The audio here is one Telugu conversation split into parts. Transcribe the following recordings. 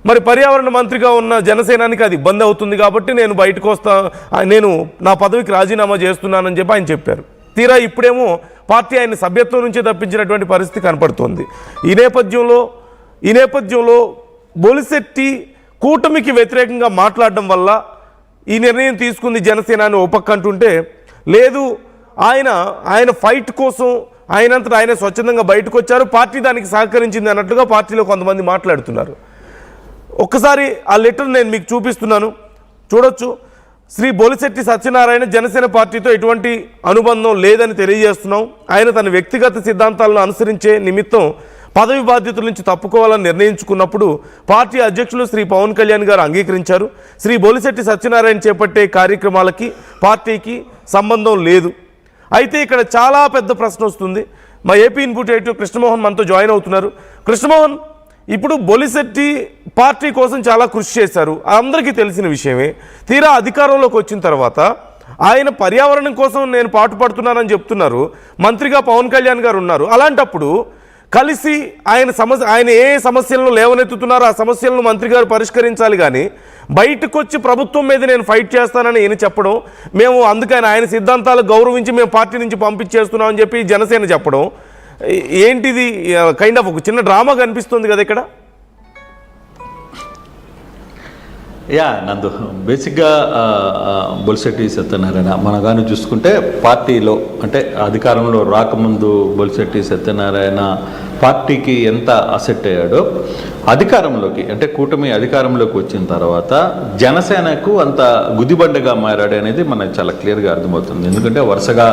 మరి పర్యావరణ మంత్రిగా ఉన్న జనసేనానికి అది ఇబ్బంది అవుతుంది కాబట్టి నేను బయటకు వస్తా, నేను నా పదవికి రాజీనామా చేస్తున్నానని చెప్పి ఆయన చెప్పారు. తీరా ఇప్పుడేమో పార్టీ ఆయన సభ్యత్వం నుంచి తప్పించినటువంటి పరిస్థితి కనపడుతోంది. ఈ నేపథ్యంలో బొలిశెట్టి కూటమికి వ్యతిరేకంగా మాట్లాడడం వల్ల ఈ నిర్ణయం తీసుకుంది జనసేన అని ఒపక్కంటుంటే, లేదు ఆయన ఫైట్ కోసం ఆయనంతటా ఆయన స్వచ్ఛందంగా బయటకు వచ్చారు, పార్టీ దానికి సహకరించింది అన్నట్లుగా పార్టీలో కొంతమంది మాట్లాడుతున్నారు. ఒక్కసారి ఆ లెటర్ నేను మీకు చూపిస్తున్నాను, చూడొచ్చు. శ్రీ బొలిశెట్టి సత్యనారాయణ జనసేన పార్టీతో ఎటువంటి అనుబంధం లేదని తెలియజేస్తున్నాం. ఆయన తన వ్యక్తిగత సిద్ధాంతాలను అనుసరించే నిమిత్తం పదవి బాధ్యతల నుంచి తప్పుకోవాలని నిర్ణయించుకున్నప్పుడు పార్టీ అధ్యక్షులు శ్రీ పవన్ కళ్యాణ్ గారు అంగీకరించారు. శ్రీ బొలిశెట్టి సత్యనారాయణ చేపట్టే కార్యక్రమాలకి పార్టీకి సంబంధం లేదు. అయితే ఇక్కడ చాలా పెద్ద ప్రశ్న వస్తుంది. మా ఏపీ ఇన్పుట్ ఎడిటర్ కృష్ణమోహన్ మనతో జాయిన్ అవుతున్నారు. కృష్ణమోహన్, ఇప్పుడు బొలిశెట్టి పార్టీ కోసం చాలా కృషి చేశారు, అందరికీ తెలిసిన విషయమే. తీరా అధికారంలోకి వచ్చిన తర్వాత ఆయన పర్యావరణం కోసం నేను పాటుపడుతున్నానని చెప్తున్నారు. మంత్రిగా పవన్ కళ్యాణ్ గారు ఉన్నారు. అలాంటప్పుడు కలిసి ఆయన ఏ సమస్యలను లేవనెత్తుతున్నారో ఆ సమస్యలను మంత్రి గారు పరిష్కరించాలి. కానీ బయటకు వచ్చి ప్రభుత్వం మీద నేను ఫైట్ చేస్తానని ఈయన చెప్పడం, మేము అందుకని ఆయన సిద్ధాంతాలు గౌరవించి మేము పార్టీ నుంచి పంపించేస్తున్నామని చెప్పి జనసేన చెప్పడం, ఏంటిది? కైండ్ ఆఫ్ ఒక చిన్న డ్రామా కనిపిస్తుంది కదా ఇక్కడ. నందు, బేసిక్గా బొలిశెట్టి సత్యనారాయణ మనం కానీ చూసుకుంటే పార్టీలో అంటే అధికారంలో రాకముందు బొలిశెట్టి సత్యనారాయణ పార్టీకి ఎంత అసెట్ అయ్యాడో అధికారంలోకి అంటే కూటమి అధికారంలోకి వచ్చిన తర్వాత జనసేనకు అంత గుదిబండగా మారాడు అనేది మనకు చాలా క్లియర్గా అర్థమవుతుంది. ఎందుకంటే వరుసగా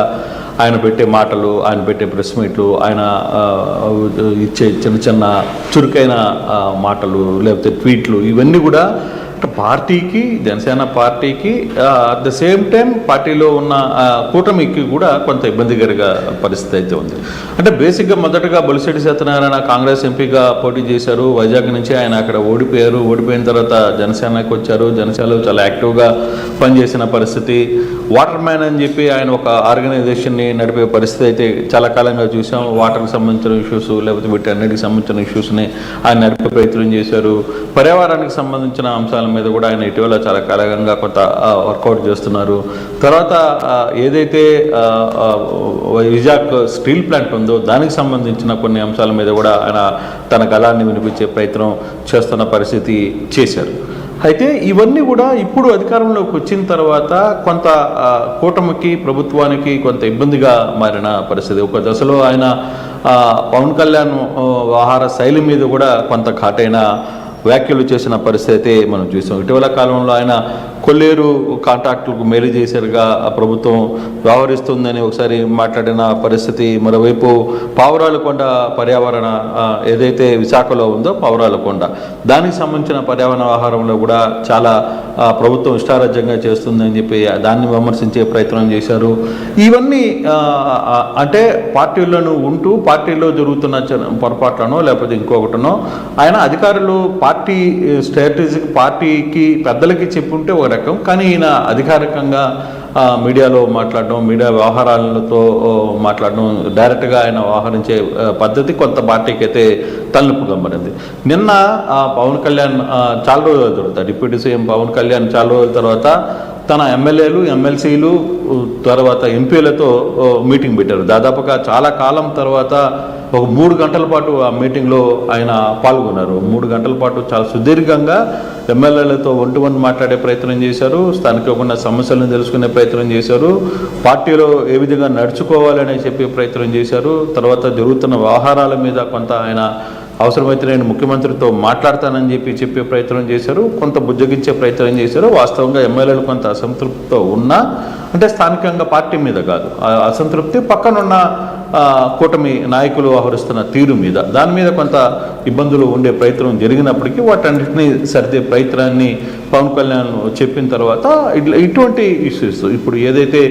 ఆయన పెట్టే మాటలు, ఆయన పెట్టే ప్రెస్ మీట్లు, ఆయన ఇచ్చే చిన్న చిన్న చురుకైన మాటలు లేకపోతే ట్వీట్లు, ఇవన్నీ కూడా పార్టీకి, జనసేన పార్టీకి అట్ ద సేమ్ టైం పార్టీలో ఉన్న కూటమికి కూడా కొంత ఇబ్బందికరంగా పరిస్థితి అయితే ఉంది. అంటే బేసిక్గా మొదటగా బొలిశెట్టి సత్యనారాయణ కాంగ్రెస్ ఎంపీగా పోటీ చేశారు. వైజాగ్ నుంచి ఆయన అక్కడ ఓడిపోయారు. ఓడిపోయిన తర్వాత జనసేనకి వచ్చారు. జనసేనలో చాలా యాక్టివ్గా పనిచేసిన పరిస్థితి. వాటర్ మ్యాన్ అని చెప్పి ఆయన ఒక ఆర్గనైజేషన్ని నడిపే పరిస్థితి అయితే చాలా కాలంగా చూసాం. వాటర్కి సంబంధించిన ఇష్యూస్ లేకపోతే వీటన్నిటికి సంబంధించిన ఇష్యూస్ని ఆయన నడిపే ప్రయత్నం చేశారు. పర్యావరణానికి సంబంధించిన అంశాల మీద కూడా ఆయన ఇటీవల చాలా కాలంగా కొంత వర్కౌట్ చేస్తున్నారు. తర్వాత ఏదైతే విజాగ్ స్టీల్ ప్లాంట్ ఉందో దానికి సంబంధించిన కొన్ని అంశాల మీద కూడా ఆయన తన గళాన్ని వినిపించే ప్రయత్నం చేస్తున్న పరిస్థితి చేశారు. అయితే ఇవన్నీ కూడా ఇప్పుడు అధికారంలోకి వచ్చిన తర్వాత కొంత కూటమికి, ప్రభుత్వానికి కొంత ఇబ్బందిగా మారిన పరిస్థితి. ఒక దశలో ఆయన పవన్ కళ్యాణ్ వ్యవహార శైలి మీద కూడా కొంత ఘాటైన వ్యాఖ్యలు చేసిన పరిస్థితి మనం చూసాం. ఇటీవల కాలంలో ఆయన కొల్లేరు కాంట్రాక్టులకు మేలు చేశారుగా ప్రభుత్వం వ్యవహరిస్తుందని ఒకసారి మాట్లాడిన పరిస్థితి. మరోవైపు పావురాలకొండ పర్యావరణ ఏదైతే విశాఖలో ఉందో పావురాలకొండ, దానికి సంబంధించిన పర్యావరణ వ్యవహారంలో కూడా చాలా ప్రభుత్వం ఇష్టారాజ్యంగా చేస్తుందని చెప్పి దాన్ని విమర్శించే ప్రయత్నం చేశారు. ఇవన్నీ అంటే పార్టీలను ఉంటూ పార్టీలో జరుగుతున్న పొరపాట్లనో లేకపోతే ఇంకొకటనో ఆయన అధికారులు పార్టీ స్ట్రాటజిక్ పార్టీకి పెద్దలకి చెప్పుంటే ఒక రకం, కానీ ఈయన అధికారికంగా మీడియాలో మాట్లాడడం, మీడియా వ్యవహారాలతో మాట్లాడడం, డైరెక్ట్గా ఆయన వ్యవహరించే పద్ధతి కొంత పార్టీకి అయితే తలనొప్పిగా మారింది. నిన్న పవన్ కళ్యాణ్ చాలా రోజుల తర్వాత, డిప్యూటీ సీఎం పవన్ కళ్యాణ్ చాలా రోజుల తర్వాత తన ఎమ్మెల్యేలు, ఎమ్మెల్సీలు, తర్వాత ఎంపీలతో మీటింగ్ పెట్టారు. దాదాపుగా చాలా కాలం తర్వాత ఒక 3 గంటల పాటు ఆ మీటింగ్లో ఆయన పాల్గొన్నారు. 3 గంటల పాటు చాలా సుదీర్ఘంగా ఎమ్మెల్యేలతో ఒంటి మాట్లాడే ప్రయత్నం చేశారు. స్థానికంగా ఉన్న సమస్యలను తెలుసుకునే ప్రయత్నం చేశారు. పార్టీలో ఏ విధంగా నడుచుకోవాలని చెప్పే ప్రయత్నం చేశారు. తర్వాత జరుగుతున్న వ్యవహారాల మీద కొంత ఆయన అవసరమైతే నేను ముఖ్యమంత్రితో మాట్లాడతానని చెప్పే ప్రయత్నం చేశారు. కొంత బుజ్జగించే ప్రయత్నం చేశారు. వాస్తవంగా ఎమ్మెల్యేలు కొంత అసంతృప్తితో ఉన్నా, అంటే స్థానికంగా పార్టీ మీద కాదు, అసంతృప్తి పక్కనున్న కూటమి నాయకులు వ్యవహరిస్తున్న తీరు మీద, దాని మీద కొంత ఇబ్బందులు ఉండే ప్రయత్నం జరిగినప్పటికీ వాటన్నిటినీ సరిదే ప్రయత్నాన్ని పవన్ కళ్యాణ్ చెప్పిన తర్వాత ఇటువంటి ఇష్యూస్, ఇప్పుడు ఏదైతే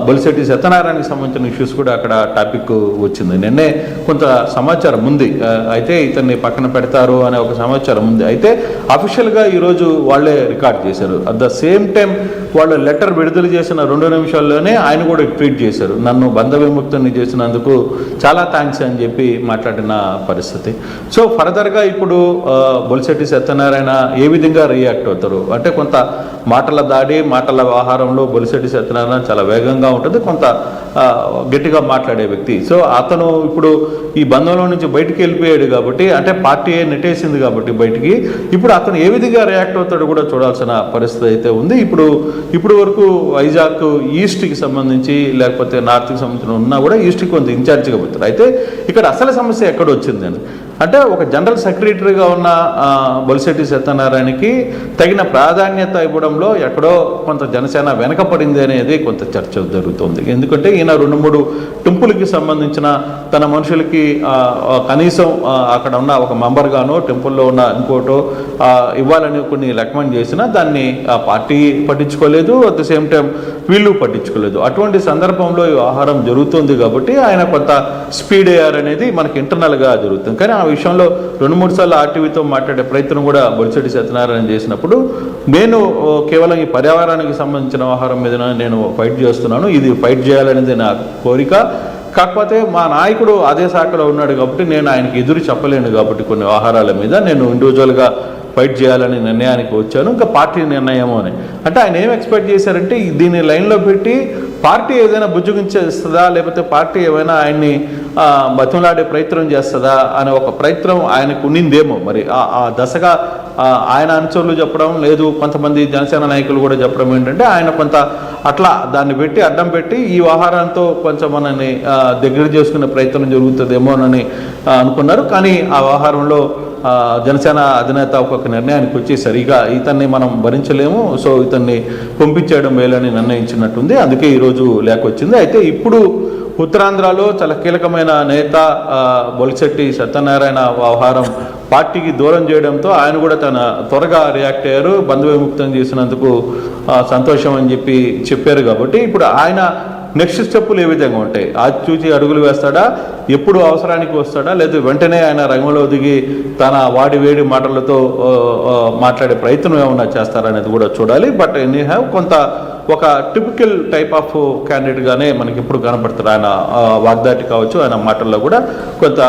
బొలిశెట్టి సత్యనారాయణకి సంబంధించిన ఇష్యూస్ కూడా అక్కడ టాపిక్ వచ్చింది. నిన్నే కొంత సమాచారం ఉంది, అయితే ఇతన్ని పక్కన పెడతారు అనే ఒక సమాచారం ఉంది. అయితే అఫీషియల్గా ఈరోజు వాళ్ళే రికార్డ్ చేశారు. అట్ ద సేమ్ టైం వాళ్ళు లెటర్ విడుదల చేసిన 2 నిమిషాల్లోనే ఆయన కూడా ట్వీట్ చేశారు, నన్ను బంధ విముక్తుని చేసినందుకు చాలా థ్యాంక్స్ అని చెప్పి మాట్లాడిన పరిస్థితి. సో ఫర్దర్గా ఇప్పుడు బొలిశెట్టి సత్యనారాయణ ఏ విధంగా రియాక్ట్ అవుతారు అంటే, కొంత మాటల దాడి, మాటల వ్యవహారంలో బొలిశెట్టి సత్యనారాయణ చాలా వేగంగా ఉంటుంది, కొంత గట్టిగా మాట్లాడే వ్యక్తి. సో అతను ఇప్పుడు ఈ బంధంలో నుంచి బయటికి వెళ్ళిపోయాడు కాబట్టి, అంటే పార్టీ నెట్టేసింది కాబట్టి బయటికి, ఇప్పుడు అతను ఏ విధంగా రియాక్ట్ అవుతాడో కూడా చూడాల్సిన పరిస్థితి అయితే ఉంది. ఇప్పుడు వరకు వైజాగ్ ఈస్ట్కి సంబంధించి లేకపోతే నార్త్కి సంబంధించిన ఉన్నా కూడా ఈస్ట్కి కొంత ఇన్ఛార్జిగా పెడతారు. అయితే ఇక్కడ అసలు సమస్య ఎక్కడ వచ్చిందని అంటే, ఒక జనరల్ సెక్రటరీగా ఉన్న బొలిశెట్టి సత్యనారాయణకి తగిన ప్రాధాన్యత ఇవ్వడంలో ఎక్కడో కొంత జనసేన వెనకపడింది అనేది కొంత చర్చ జరుగుతుంది. ఎందుకంటే ఈయన 2-3 టెంపుల్కి సంబంధించిన తన మనుషులకి కనీసం అక్కడ ఉన్న ఒక మెంబర్గానో టెంపుల్లో ఉన్న ఇంకోటో ఇవ్వాలని కొన్ని రికమెండ్ చేసినా దాన్ని పార్టీ పట్టించుకోలేదు, అట్ ద సేమ్ టైం వీళ్ళు పట్టించుకోలేదు. అటువంటి సందర్భంలో ఈ వ్యవహారం జరుగుతుంది కాబట్టి ఆయన కొంత స్పీడ్ అయ్యారు అనేది మనకి ఇంటర్నల్గా జరుగుతుంది. కానీ ఆ విషయంలో 2-3 సార్లు ఆర్టీవీతో మాట్లాడే ప్రయత్నం కూడా బొలిశెట్టి సత్యనారాయణ చేసినప్పుడు, నేను కేవలం ఈ పర్యావరణానికి సంబంధించిన వ్యవహారం మీద నేను ఫైట్ చేస్తున్నాను, ఇది ఫైట్ చేయాలనేది నా కోరిక, కాకపోతే మా నాయకుడు అదే శాఖలో ఉన్నాడు కాబట్టి నేను ఆయనకి ఎదురు చెప్పలేను కాబట్టి కొన్ని వ్యవహారాల మీద నేను ఇండివిజువల్గా ఫైట్ చేయాలని నిర్ణయానికి వచ్చాను, ఇంకా పార్టీ నిర్ణయము అని. అంటే ఆయన ఏం ఎక్స్పెక్ట్ చేశారంటే, దీన్ని లైన్లో పెట్టి పార్టీ ఏదైనా బుజ్జగించేస్తుందా, లేకపోతే పార్టీ ఏమైనా ఆయన్ని బతిమలాడే ప్రయత్నం చేస్తుందా అనే ఒక ప్రయత్నం ఆయనకు ఉన్నిందేమో. మరి ఆ దశగా ఆయన అనుచరులు చెప్పడం లేదు, కొంతమంది జనసేన నాయకులు కూడా చెప్పడం ఏంటంటే, ఆయన కొంత అట్లా దాన్ని పెట్టి అడ్డం పెట్టి ఈ వ్యవహారంతో కొంచెం మనని దగ్గర చేసుకునే ప్రయత్నం జరుగుతుందేమోనని అనుకున్నారు. కానీ ఆ వ్యవహారంలో జనసేన అధినేత ఒక్కొక్క నిర్ణయానికి వచ్చి సరిగా ఇతన్ని మనం భరించలేము, సో ఇతన్ని పంపించేయడం మేలని నిర్ణయించినట్టుంది. అందుకే ఈరోజు లేఖ వచ్చింది. అయితే ఇప్పుడు ఉత్తరాంధ్రలో చాలా కీలకమైన నేత బొలిశెట్టి సత్యనారాయణ వ్యవహారం పార్టీకి దూరం చేయడంతో ఆయన కూడా త్వరగా రియాక్ట్ అయ్యారు, బంధు విముక్తం చేసినందుకు సంతోషం అని చెప్పారు. కాబట్టి ఇప్పుడు ఆయన నెక్స్ట్ స్టెప్పులు ఏ విధంగా ఉంటాయి, చూచి అడుగులు వేస్తాడా, ఎప్పుడు అవసరానికి వస్తాడా, లేదు వెంటనే ఆయన రంగంలో దిగి తన వాడి వేడి మాటలతో మాట్లాడే ప్రయత్నం ఏమన్నా చేస్తారనేది కూడా చూడాలి. బట్ ఎనీ హ్యావ్ కొంత ఒక టిపికల్ టైప్ ఆఫ్ క్యాండిడేట్గానే మనకి ఇప్పుడు కనపడతారు. ఆయన వాగ్దాటి కావచ్చు, ఆయన మాటల్లో కూడా కొంత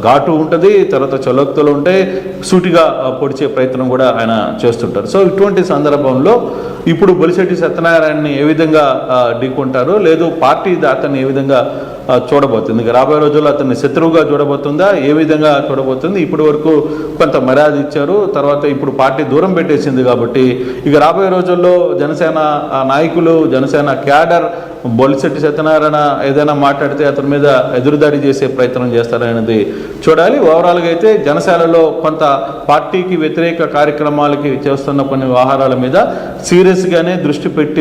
ఘాటు ఉంటుంది, తర్వాత చలోక్తులు ఉంటాయి, సూటిగా పొడిచే ప్రయత్నం కూడా ఆయన చేస్తుంటారు. సో ఇటువంటి సందర్భంలో ఇప్పుడు బొలిశెట్టి సత్యనారాయణని ఏ విధంగా ఢీకొంటారు, లేదు పార్టీ అతన్ని ఏ విధంగా చూడబోతుంది, రాబోయే రోజుల్లో అతన్ని శత్రువుగా చూడబోతుందా, ఏ విధంగా చూడబోతుంది. ఇప్పటి వరకు కొంత మర్యాద ఇచ్చారు, తర్వాత ఇప్పుడు పార్టీ దూరం పెట్టేసింది కాబట్టి ఇక రాబోయే రోజుల్లో జనసేన నాయకులు, జనసేన క్యాడర్ బొలిశెట్టి సత్యనారాయణ ఏదైనా మాట్లాడితే అతని మీద ఎదురుదాడి చేసే ప్రయత్నం చేస్తారనేది చూడాలి. ఓవరాల్గా అయితే జనసేనలో కొంత పార్టీకి వ్యతిరేక కార్యక్రమాలకి చేస్తున్న కొన్ని వ్యవహారాల మీద సీరియస్గానే దృష్టి పెట్టి